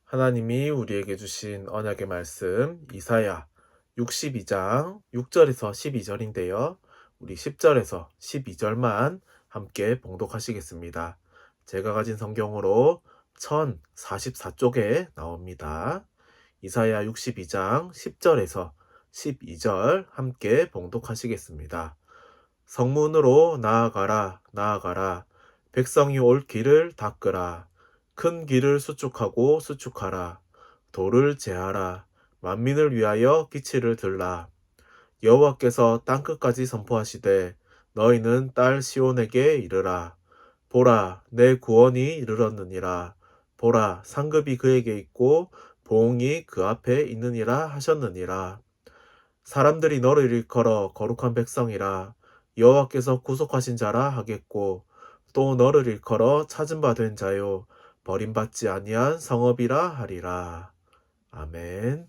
하나님이 우리에게 주신 언약의 말씀 이사야 62장 6절에서 12절인데요. 우리 10절에서 12절만 함께 봉독하시겠습니다. 제가 가진 성경으로 1044쪽에 나옵니다. 이사야 62장 10절에서 12절 함께 봉독하시겠습니다. 성문으로 나아가라, 나아가라. 백성이 올 길을 닦으라. 큰 길을 수축하고 수축하라. 돌을 제하라. 만민을 위하여 기치를 들라. 여호와께서 땅끝까지 선포하시되 너희는 딸 시온에게 이르라. 보라, 내 구원이 이르렀느니라. 보라, 상급이 그에게 있고 보응이 그 앞에 있느니라 하셨느니라. 사람들이 너를 일컬어 거룩한 백성이라 여호와께서 구속하신 자라 하겠고 또 너를 일컬어 찾은 바 된 자요 버림받지 아니한 성읍이라 하리라. 아멘.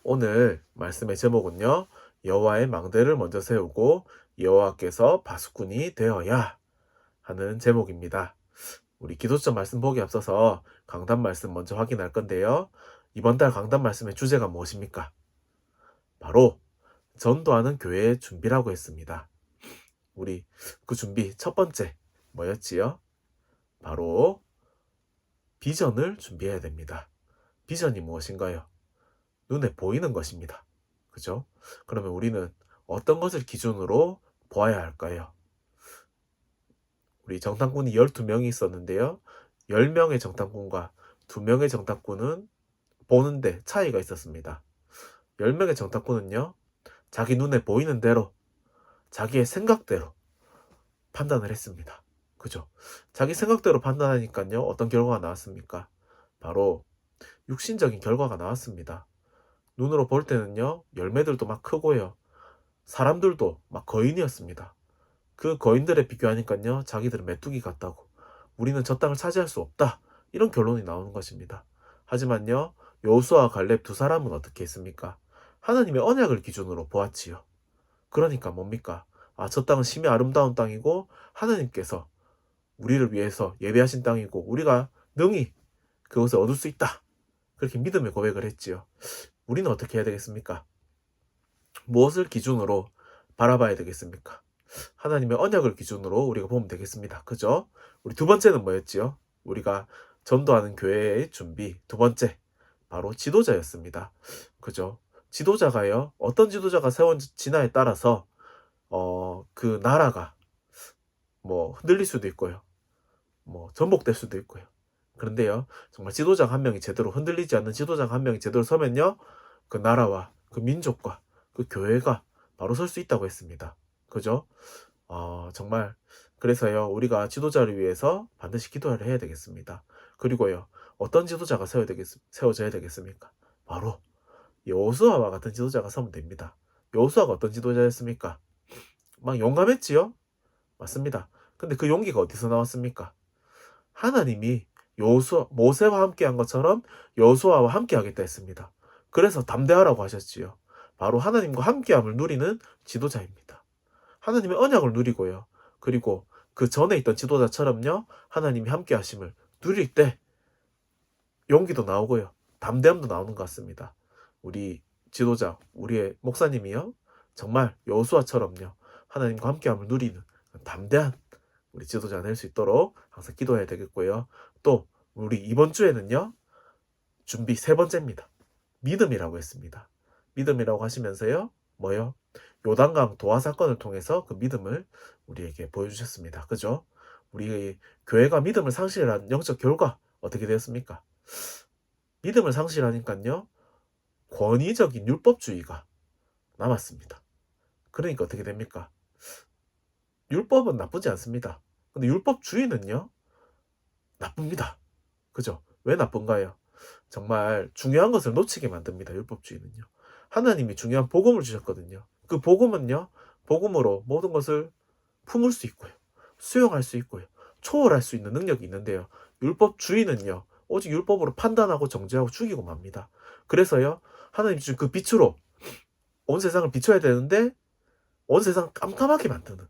오늘 말씀의 제목은요. 여호와의 망대를 먼저 세우고 여호와께서 파수꾼이 되어야 하는 제목입니다. 우리 기도점 말씀 보기 앞서서 강단 말씀 먼저 확인할 건데요. 이번 달 강단 말씀의 주제가 무엇입니까? 바로 전도하는 교회의 준비라고 했습니다. 우리 그 준비 첫 번째 뭐였지요? 바로 비전을 준비해야 됩니다. 비전이 무엇인가요? 눈에 보이는 것입니다. 그죠? 그러면 우리는 어떤 것을 기준으로 보아야 할까요? 우리 정탐꾼이 12명이 있었는데요. 10명의 정탐꾼과 2명의 정탐꾼은 보는데 차이가 있었습니다. 10명의 정탐꾼은요. 자기 눈에 보이는 대로 자기의 생각대로 판단을 했습니다. 그죠? 자기 생각대로 판단하니까요. 어떤 결과가 나왔습니까? 바로 육신적인 결과가 나왔습니다. 눈으로 볼 때는요. 열매들도 막 크고요. 사람들도 막 거인이었습니다. 그 거인들에 비교하니까요. 자기들은 메뚜기 같다고. 우리는 저 땅을 차지할 수 없다. 이런 결론이 나오는 것입니다. 하지만요. 여호수아와 갈렙 두 사람은 어떻게 했습니까? 하나님의 언약을 기준으로 보았지요. 그러니까 뭡니까? 저 땅은 심히 아름다운 땅이고 하나님께서 우리를 위해서 예배하신 땅이고 우리가 능히 그것을 얻을 수 있다. 그렇게 믿음의 고백을 했지요. 우리는 어떻게 해야 되겠습니까? 무엇을 기준으로 바라봐야 되겠습니까? 하나님의 언약을 기준으로 우리가 보면 되겠습니다. 그죠? 우리 두 번째는 뭐였지요? 우리가 전도하는 교회의 준비 두 번째 바로 지도자였습니다. 그죠? 지도자가요. 어떤 지도자가 세워지나에 따라서 그 나라가 뭐 흔들릴 수도 있고요. 뭐 전복될 수도 있고요. 그런데요. 정말 지도자 한 명이 제대로 흔들리지 않는 지도자 한 명이 제대로 서면요. 그 나라와 그 민족과 그 교회가 바로 설 수 있다고 했습니다. 그죠? 정말 그래서요. 우리가 지도자를 위해서 반드시 기도를 해야 되겠습니다. 그리고요. 어떤 지도자가 세워져야 되겠습니까? 바로 여호수아와 같은 지도자가 서면 됩니다. 여호수아가 어떤 지도자였습니까? 막 용감했지요? 맞습니다. 근데 그 용기가 어디서 나왔습니까? 하나님이 모세와 함께한 것처럼 여호수아와 함께하겠다 했습니다. 그래서 담대하라고 하셨지요. 바로 하나님과 함께함을 누리는 지도자입니다. 하나님의 언약을 누리고요. 그리고 그 전에 있던 지도자처럼요. 하나님이 함께하심을 누릴 때 용기도 나오고요. 담대함도 나오는 것 같습니다. 우리 지도자, 우리의 목사님이요. 정말 여호수아처럼요. 하나님과 함께함을 누리는 담대한 우리 지도자가 될 수 있도록 항상 기도해야 되겠고요. 또 우리 이번 주에는요. 준비 세 번째입니다. 믿음이라고 했습니다. 믿음이라고 하시면서요. 뭐요? 요단강 도하 사건을 통해서 그 믿음을 우리에게 보여주셨습니다. 그죠? 우리 교회가 믿음을 상실한 영적 결과 어떻게 되었습니까? 믿음을 상실하니까요. 권위적인 율법주의가 남았습니다. 그러니까 어떻게 됩니까? 율법은 나쁘지 않습니다. 근데 율법주의는요. 나쁩니다. 그죠? 왜 나쁜가요? 정말 중요한 것을 놓치게 만듭니다. 율법주의는요. 하나님이 중요한 복음을 주셨거든요. 그 복음은요. 복음으로 모든 것을 품을 수 있고요. 수용할 수 있고요. 초월할 수 있는 능력이 있는데요. 율법주의는요. 오직 율법으로 판단하고 정죄하고 죽이고 맙니다. 그래서요. 하나님 주신 그 빛으로 온 세상을 비춰야 되는데 온 세상을 깜깜하게 만드는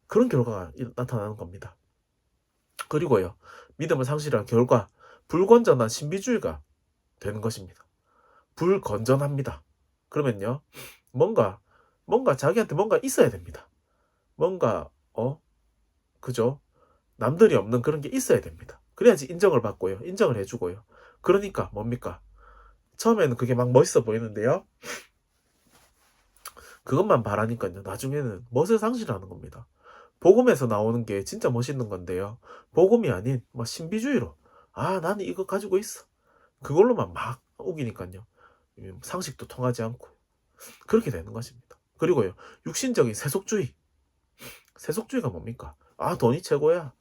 그런 결과가 나타나는 겁니다. 그리고요. 믿음을 상실한 결과 불건전한 신비주의가 되는 것입니다. 불건전합니다. 그러면요, 뭔가 자기한테 뭔가 있어야 됩니다. 뭔가 그죠? 남들이 없는 그런 게 있어야 됩니다. 그래야지 인정을 받고요. 인정을 해주고요. 그러니까 뭡니까? 처음에는 그게 막 멋있어 보이는데요. 그것만 바라니까요. 나중에는 멋을 상실하는 겁니다. 복음에서 나오는 게 진짜 멋있는 건데요. 복음이 아닌 신비주의로 나는 이거 가지고 있어. 그걸로만 막 우기니까요. 상식도 통하지 않고 그렇게 되는 것입니다. 그리고요. 육신적인 세속주의. 세속주의가 뭡니까? 돈이 최고야.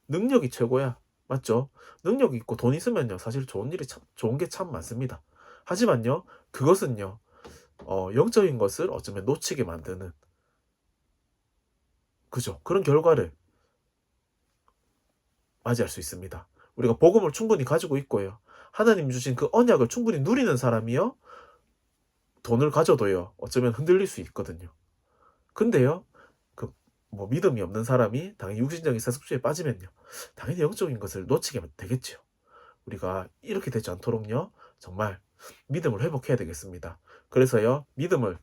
능력이 최고야. 맞죠? 능력이 있고 돈 있으면요. 사실 좋은 게 참 많습니다. 하지만요. 그것은요. 영적인 것을 어쩌면 놓치게 만드는 그죠? 그런 결과를 맞이할 수 있습니다. 우리가 복음을 충분히 가지고 있고요. 하나님 주신 그 언약을 충분히 누리는 사람이요. 돈을 가져도요. 어쩌면 흔들릴 수 있거든요. 근데요. 믿음이 없는 사람이 당연히 육신적인 세속주의에 빠지면요. 당연히 영적인 것을 놓치게 되겠죠. 우리가 이렇게 되지 않도록요. 정말 믿음을 회복해야 되겠습니다. 그래서요. 믿음을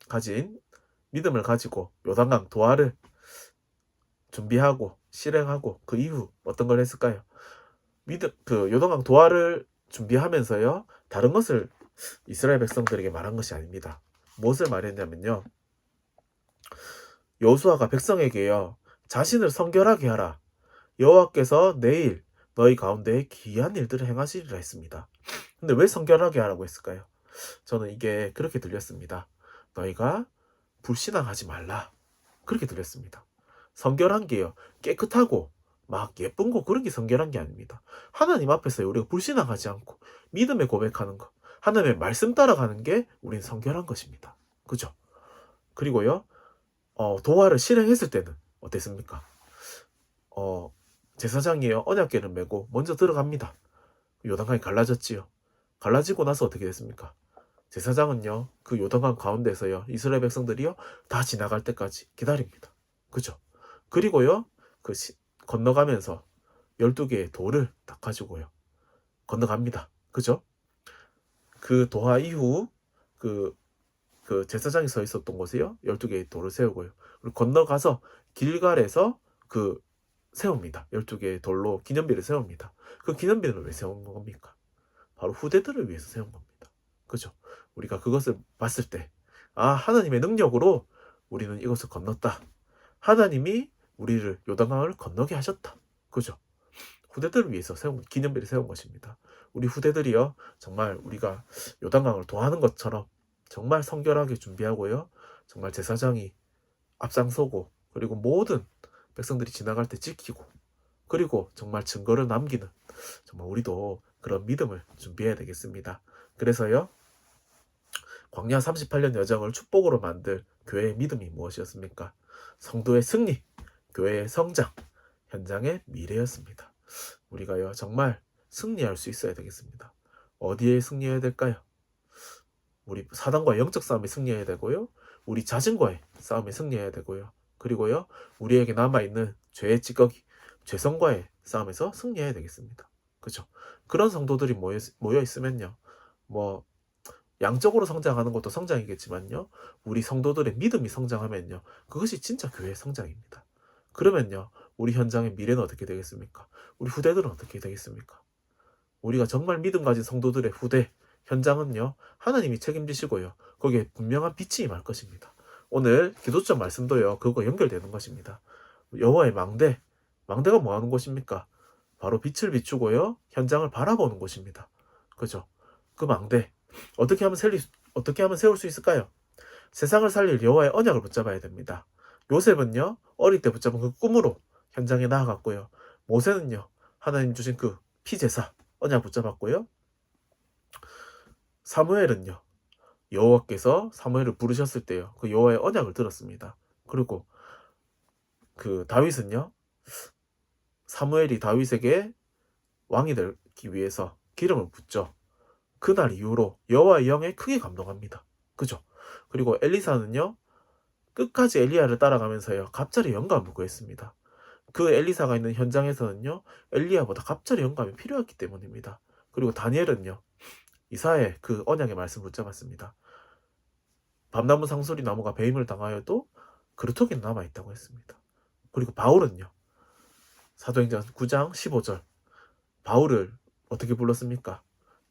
가지고 요단강 도하를 준비하고 실행하고 그 이후 어떤 걸 했을까요? 요단강 도하를 준비하면서요. 다른 것을 이스라엘 백성들에게 말한 것이 아닙니다. 무엇을 말했냐면요. 여호수아가 백성에게요. 자신을 성결하게 하라. 여호와께서 내일 너희 가운데 기이한 일들을 행하시리라 했습니다. 근데 왜 성결하게 하라고 했을까요? 저는 이게 그렇게 들렸습니다. 너희가 불신앙하지 말라. 그렇게 들렸습니다. 성결한 게요. 깨끗하고 막 예쁜 거 그런 게 성결한 게 아닙니다. 하나님 앞에서 우리가 불신앙하지 않고 믿음에 고백하는 거, 하나님의 말씀 따라가는 게 우린 성결한 것입니다. 그죠? 그리고요. 도하를 실행했을 때는 어땠습니까? 제사장이요. 언약궤를 메고 먼저 들어갑니다. 요단강이 갈라졌지요. 갈라지고 나서 어떻게 됐습니까? 제사장은요. 그 요단강 가운데서요. 이스라엘 백성들이요. 다 지나갈 때까지 기다립니다. 그죠? 그리고요. 건너가면서 12개의 돌을 딱 가지고요. 건너갑니다. 그죠? 그 도하 이후 그 제사장이 서 있었던 곳에요. 12개의 돌을 세우고요. 그리고 건너가서 길갈에서 세웁니다. 12개의 돌로 기념비를 세웁니다. 그 기념비는 왜 세운 겁니까? 바로 후대들을 위해서 세운 겁니다. 그죠? 우리가 그것을 봤을 때 하나님의 능력으로 우리는 이것을 건넜다. 하나님이 우리를 요단강을 건너게 하셨다. 그죠? 후대들을 위해서 기념비를 세운 것입니다. 우리 후대들이요. 정말 우리가 요단강을 도하는 것처럼 정말 성결하게 준비하고요. 정말 제사장이 앞장서고 그리고 모든 백성들이 지나갈 때 지키고 그리고 정말 증거를 남기는 정말 우리도 그런 믿음을 준비해야 되겠습니다. 그래서요. 광야 38년 여정을 축복으로 만들 교회의 믿음이 무엇이었습니까? 성도의 승리, 교회의 성장, 현장의 미래였습니다. 우리가요. 정말 승리할 수 있어야 되겠습니다. 어디에 승리해야 될까요? 우리 사단과의 영적 싸움에 승리해야 되고요. 우리 자신과의 싸움에 승리해야 되고요. 그리고요. 우리에게 남아있는 죄의 찌꺼기, 죄성과의 싸움에서 승리해야 되겠습니다. 그죠? 그런 성도들이 모여 있으면요. 양적으로 성장하는 것도 성장이겠지만요. 우리 성도들의 믿음이 성장하면요. 그것이 진짜 교회의 성장입니다. 그러면요. 우리 현장의 미래는 어떻게 되겠습니까? 우리 후대들은 어떻게 되겠습니까? 우리가 정말 믿음 가진 성도들의 후대, 현장은요. 하나님이 책임지시고요. 거기에 분명한 빛이 임할 것입니다. 오늘 기도점 말씀도요. 그거 연결되는 것입니다. 여호와의 망대가 뭐 하는 곳입니까? 바로 빛을 비추고요. 현장을 바라보는 곳입니다. 그죠? 그 망대 어떻게 하면 세울 수 있을까요? 세상을 살릴 여호와의 언약을 붙잡아야 됩니다. 요셉은요. 어릴 때 붙잡은 그 꿈으로 현장에 나아갔고요. 모세는요. 하나님 주신 그 피제사 언약 붙잡았고요. 사무엘은요. 여호와께서 사무엘을 부르셨을 때요. 그 여호와의 언약을 들었습니다. 그리고 그 다윗은요. 사무엘이 다윗에게 왕이 되기 위해서 기름을 붓죠. 그날 이후로 여호와의 영에 크게 감동합니다. 그죠? 그리고 엘리사는요. 끝까지 엘리야를 따라가면서요. 갑자기 영감을 구했습니다. 그 엘리사가 있는 현장에서는요, 엘리야보다 갑절의 영감이 필요했기 때문입니다. 그리고 다니엘은요, 이사야의 그 언약의 말씀을 붙잡았습니다. 밤나무 상수리 나무가 배임을 당하여도 그루터기는 남아있다고 했습니다. 그리고 바울은요, 사도행전 9장 15절, 바울을 어떻게 불렀습니까?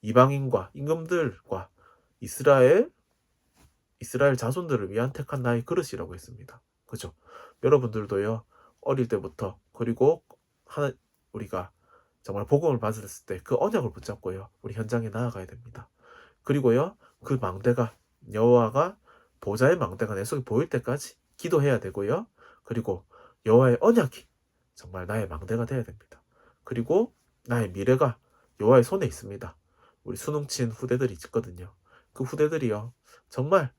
이방인과 임금들과 이스라엘 자손들을 위한 택한 나의 그릇이라고 했습니다. 그죠? 여러분들도요, 어릴 때부터, 그리고 우리가 정말 복음을 받았을 때 그 언약을 붙잡고요, 우리 현장에 나아가야 됩니다. 그리고요, 그 망대가, 여호와가 보좌의 망대가 내 속에 보일 때까지 기도해야 되고요. 그리고 여호와의 언약이 정말 나의 망대가 되어야 됩니다. 그리고 나의 미래가 여호와의 손에 있습니다. 우리 수능친 후대들이 있거든요. 그 후대들이요, 정말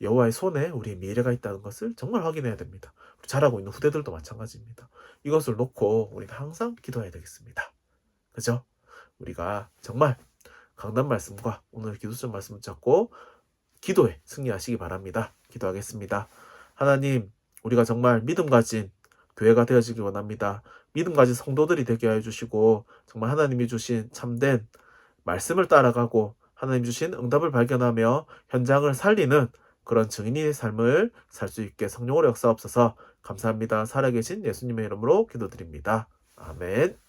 여호와의 손에 우리의 미래가 있다는 것을 정말 확인해야 됩니다. 자라고 있는 후대들도 마찬가지입니다. 이것을 놓고 우리는 항상 기도해야 되겠습니다. 그죠? 우리가 정말 강단 말씀과 오늘 기도점 말씀을 잡고 기도에 승리하시기 바랍니다. 기도하겠습니다. 하나님, 우리가 정말 믿음 가진 교회가 되어지길 원합니다. 믿음 가진 성도들이 되게 해주시고, 정말 하나님이 주신 참된 말씀을 따라가고 하나님 주신 응답을 발견하며 현장을 살리는 그런 증인의 삶을 살 수 있게 성령으로 역사옵소서. 감사합니다. 살아계신 예수님의 이름으로 기도드립니다. 아멘.